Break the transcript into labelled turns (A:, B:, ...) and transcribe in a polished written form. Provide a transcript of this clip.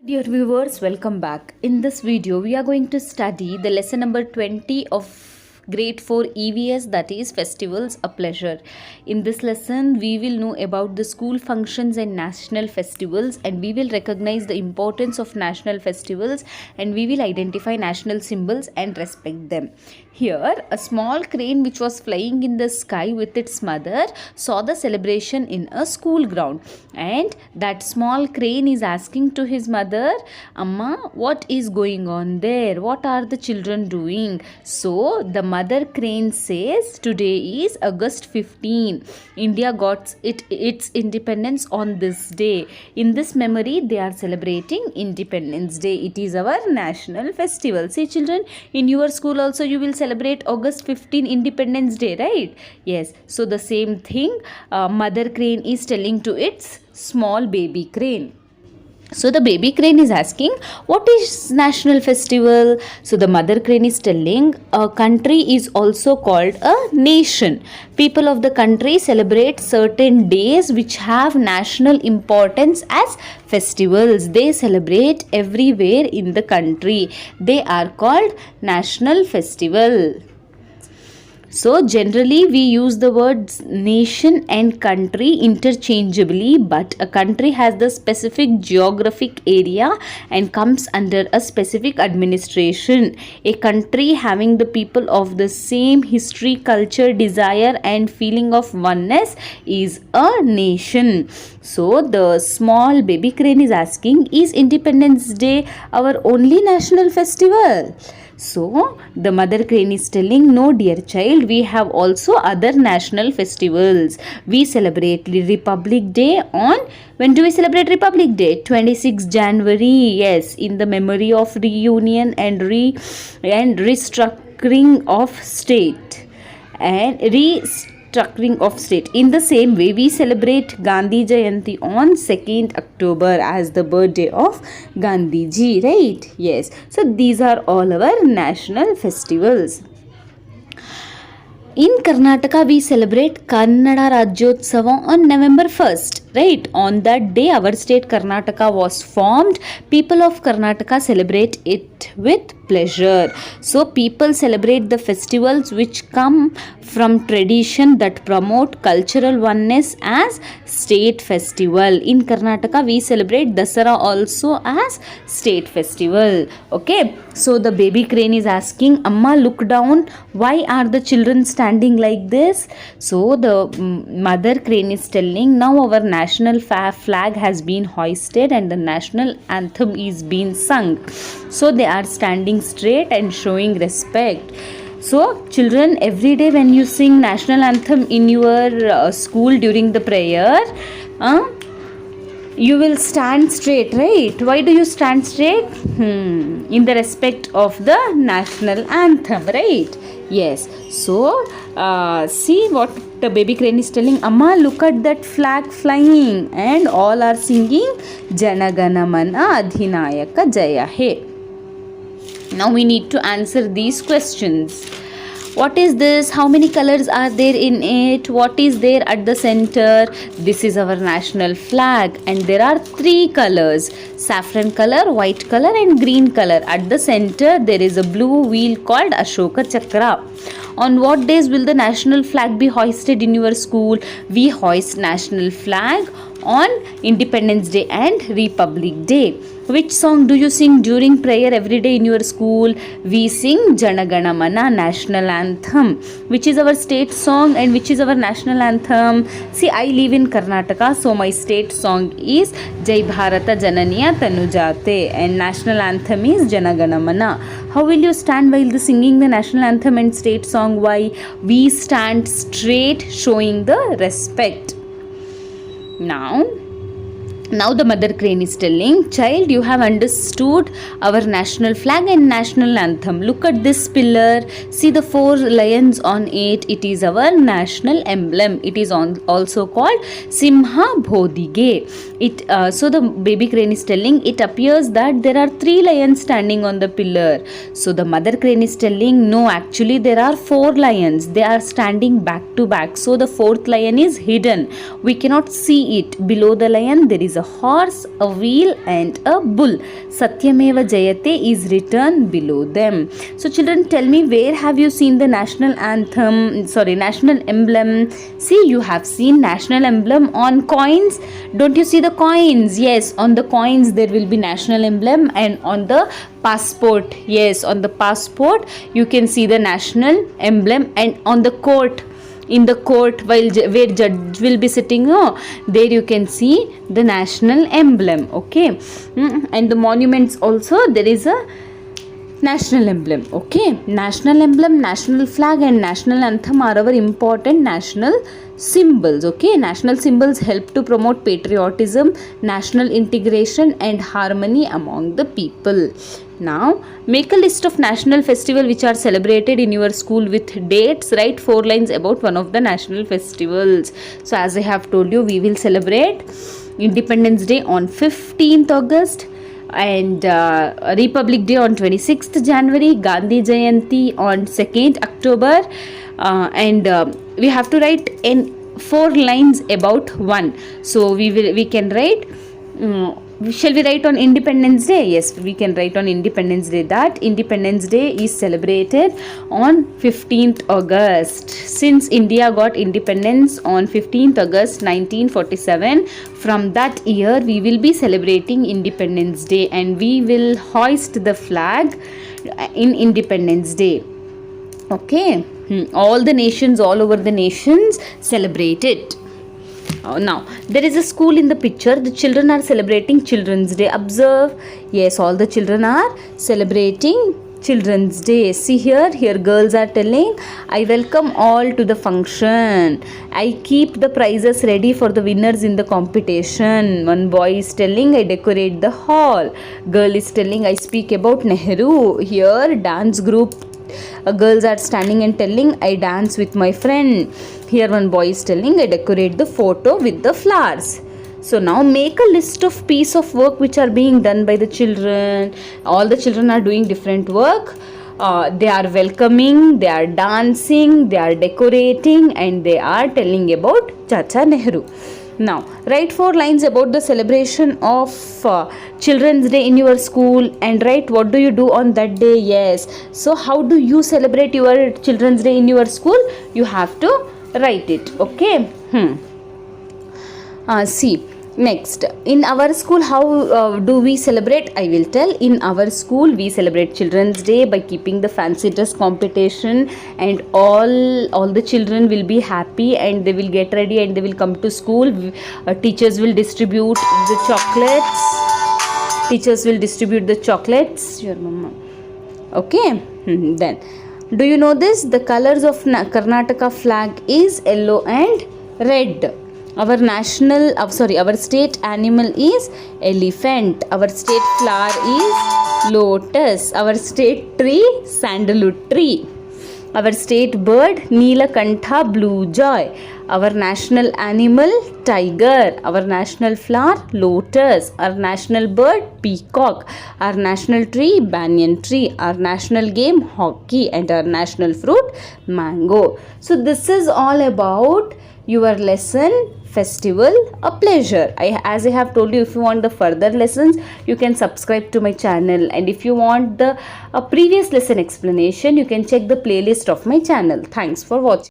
A: Dear viewers, welcome back. In this video, we are going to study the lesson number 20 of grade 4 EVS, that is festivals a pleasure. In this lesson, we will know about the school functions and national festivals, and we will recognize the importance of national festivals, and we will identify national symbols and respect them. Here, a small crane which was flying in the sky with its mother saw the celebration in a school ground, and that small crane is asking to his mother, Amma, what is going on there? What are the children doing? So the mother crane says, today is August 15. India got its independence on this day. In this memory, they are celebrating Independence Day. It is our national festival. See children, in your school also you will celebrate August 15 Independence Day, right? Yes. So the same thing mother crane is telling to its small baby crane. So the baby crane is asking, what is national festival? So the mother crane is telling, a country is also called a nation. People of the country celebrate certain days which have national importance as festivals. They celebrate everywhere in the country. They are called national festival. So generally we use the words nation and country interchangeably, but a country has the specific geographic area and comes under a specific administration. A country having the people of the same history, culture, desire and feeling of oneness is a nation. So the small baby crane is asking, is Independence Day our only national festival? So the mother crane is telling, no dear child, we have also other national festivals. We celebrate Republic Day on, when do we celebrate Republic Day? 26 January. Yes, in the memory of reunion and restructuring of state of state. In the same way, we celebrate Gandhi Jayanti on 2nd October as the birthday of Gandhi ji, right? Yes. So these are all our national festivals. In Karnataka, we celebrate Kannada Rajyotsava on November 1st, right? On that day, our state Karnataka was formed. People of Karnataka celebrate it with pleasure. So people celebrate the festivals which come from tradition that promote cultural oneness as state festival. In Karnataka, we celebrate Dasara also as state festival. Okay, so the baby crane is asking, Amma, look down, why are the children standing like this? So the mother crane is telling, now our national flag has been hoisted and the national anthem is being sung. So they are standing straight and showing respect. So children, every day when you sing national anthem in your school during the prayer, you will stand straight, right? Why do you stand straight? In the respect of the national anthem, right? Yes. So see what the baby crane is telling, Amma, look at that flag flying, and all are singing Jana Gana Mana Adhinayaka Jaya He. Now we need to answer these questions. What is this? How many colors are there in it? What is there at the center? This is our national flag, and there are 3 colors: saffron color, white color and green color. At the center there is a blue wheel called Ashoka Chakra. On what days will the national flag be hoisted in your school? We hoist national flag on Independence Day and Republic Day. Which song do you sing during prayer every day in your school? We sing Jana Gana Mana, national anthem. Which is our state song and which is our national anthem? See, I live in Karnataka, so my state song is Jai Bharata Jananiya Tanujate and national anthem is Jana Gana Mana. How will you stand while singing the national anthem and state song? Why? We stand straight, showing the respect. Now the mother crane is telling, child, you have understood our national flag and national anthem. Look at this pillar. See the 4 lions on it. It is our national emblem. It is also called Simha Bodhige. So the baby crane is telling, it appears that there are 3 lions standing on the pillar. So the mother crane is telling, no, actually there are 4 lions. They are standing back to back. So the 4th lion is hidden. We cannot see it. Below the lion there is a horse, a wheel and a bull. Satyameva Jayate is written below them. So children, tell me, where have you seen the national national emblem? See, you have seen national emblem on coins. Don't you see the coins? Yes, on the coins there will be national emblem, and on the passport, yes, on the passport you can see the national emblem, and on the court, in the court where judge will be sitting, there you can see the national emblem. Okay. And the monuments also, there is a national emblem. Okay, national emblem, national flag and national anthem are our important national symbols. Okay, national symbols help to promote patriotism, national integration and harmony among the people. Now make a list of national festival which are celebrated in your school with dates. Write 4 lines about one of the national festivals. So as I have told you, we will celebrate Independence Day on 15th August, and Republic Day on 26th January, Gandhi Jayanti on 2nd October, and we have to write in 4 lines about one. So we can write, shall we write on Independence Day? Yes, we can write on Independence Day that Independence Day is celebrated on 15th August. Since India got independence on 15th August 1947, from that year we will be celebrating Independence Day, and we will hoist the flag in Independence Day. Okay, all the nations, all over the nations celebrate it. Now there is a school in the picture. The children are celebrating Children's Day. Observe, yes, all the children are celebrating Children's Day. See here girls are telling, I welcome all to the function. I keep the prizes ready for the winners in the competition. One boy is telling, I decorate the hall. Girl is telling, I speak about Nehru. Here dance group, girls are standing and telling, I dance with my friend. Here one boy is telling, I decorate the photo with the flowers. So now make a list of piece of work which are being done by the children. All the children are doing different work. They are welcoming, they are dancing, they are decorating, and they are telling about Chacha Nehru. Now write 4 lines about the celebration of Children's Day in your school, and write what do you do on that day. Yes, so how do you celebrate your Children's Day in your school? You have to write it. Okay. See, next, in our school how do we celebrate? I will tell. In our school we celebrate Children's Day by keeping the fancy dress competition, and all the children will be happy and they will get ready and they will come to school. Teachers will distribute the chocolates. Your mama. Okay. Then do you know this? The colors of Karnataka flag is yellow and red. Our state animal is elephant. Our state flower is lotus. Our state tree, sandalwood tree. Our state bird, Neelakantha, blue jay. Our national animal, tiger. Our national flower, lotus. Our national bird, peacock. Our national tree, banyan tree. Our national game, hockey. And our national fruit, mango. So this is all about your lesson Festival a Pleasure. As I have told you, if you want the further lessons, you can subscribe to my channel, and if you want the previous lesson explanation, you can check the playlist of my channel. Thanks for watching.